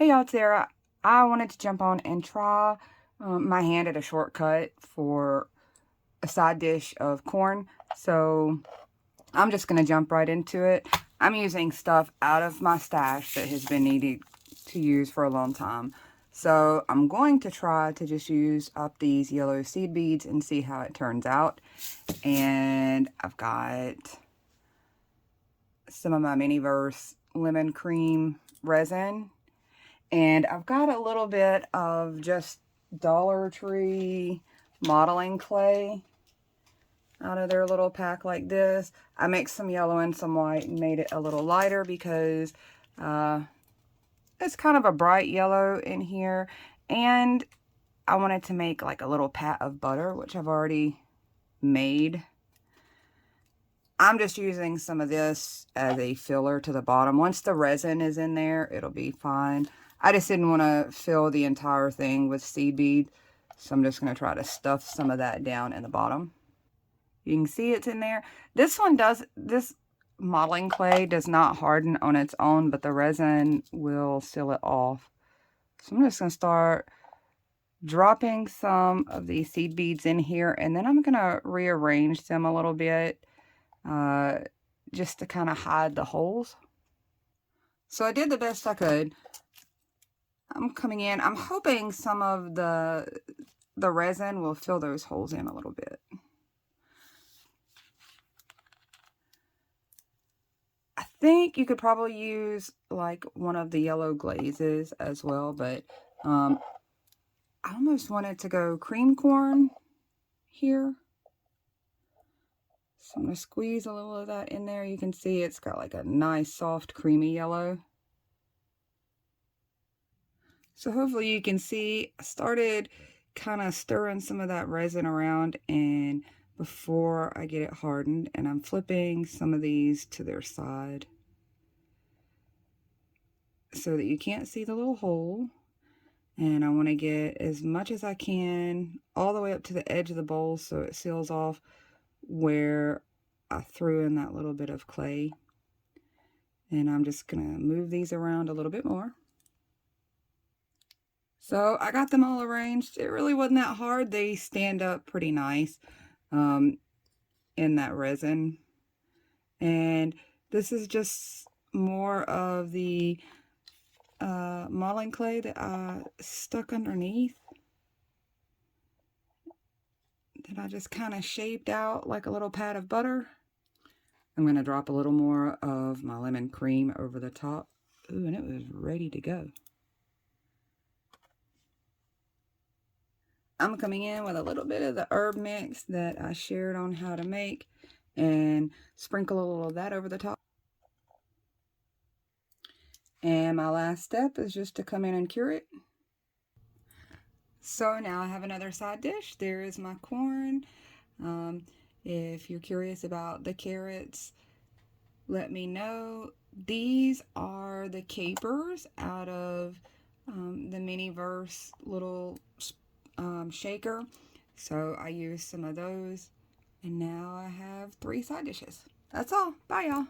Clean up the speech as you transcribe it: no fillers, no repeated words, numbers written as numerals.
Hey y'all, it's Sarah. I wanted to jump on and try my hand at a shortcut for a side dish of corn. So I'm just going to jump right into it. I'm using stuff out of my stash that has been needed to use for a long time. So I'm going to try to just use up these yellow seed beads and see how it turns out. And I've got some of my Miniverse lemon cream resin. And I've got a little bit of just Dollar Tree modeling clay out of their little pack like this. I mixed some yellow and some white and made it a little lighter because it's kind of a bright yellow in here. And I wanted to make like a little pat of butter, which I've already made. I'm just using some of this as a filler to the bottom. Once the resin is in there, it'll be fine. I just didn't want to fill the entire thing with seed bead, so I'm just going to try to stuff some of that down in the bottom. You can see it's in there. This modeling clay does not harden on its own, but the resin will seal it off. So I'm just going to start dropping some of these seed beads in here, and then I'm going to rearrange them a little bit just to kind of hide the holes. So I did the best I could. I'm coming in. I'm hoping some of the resin will fill those holes in a little bit. I think you could probably use like one of the yellow glazes as well, but I almost wanted to go cream corn here. So I'm going to squeeze a little of that in there. You can see it's got like a nice soft creamy yellow. So hopefully you can see I started kind of stirring some of that resin around and before I get it hardened, and I'm flipping some of these to their side so that you can't see the little hole. And I want to get as much as I can all the way up to the edge of the bowl so it seals off where I threw in that little bit of clay. And I'm just going to move these around a little bit more. So I got them all arranged. It really wasn't that hard. They stand up pretty nice in that resin. And this is just more of the modeling clay that I stuck underneath. That I just kind of shaped out like a little pat of butter. I'm going to drop a little more of my lemon cream over the top. Ooh, and it was ready to go. I'm coming in with a little bit of the herb mix that I shared on how to make and sprinkle a little of that over the top. And my last step is just to come in and cure it. So now I have another side dish. There is my corn. If you're curious about the carrots, let me know. These are the capers out of the Miniverse little shaker. So I used some of those. And now I have 3 side dishes. That's all. Bye, y'all.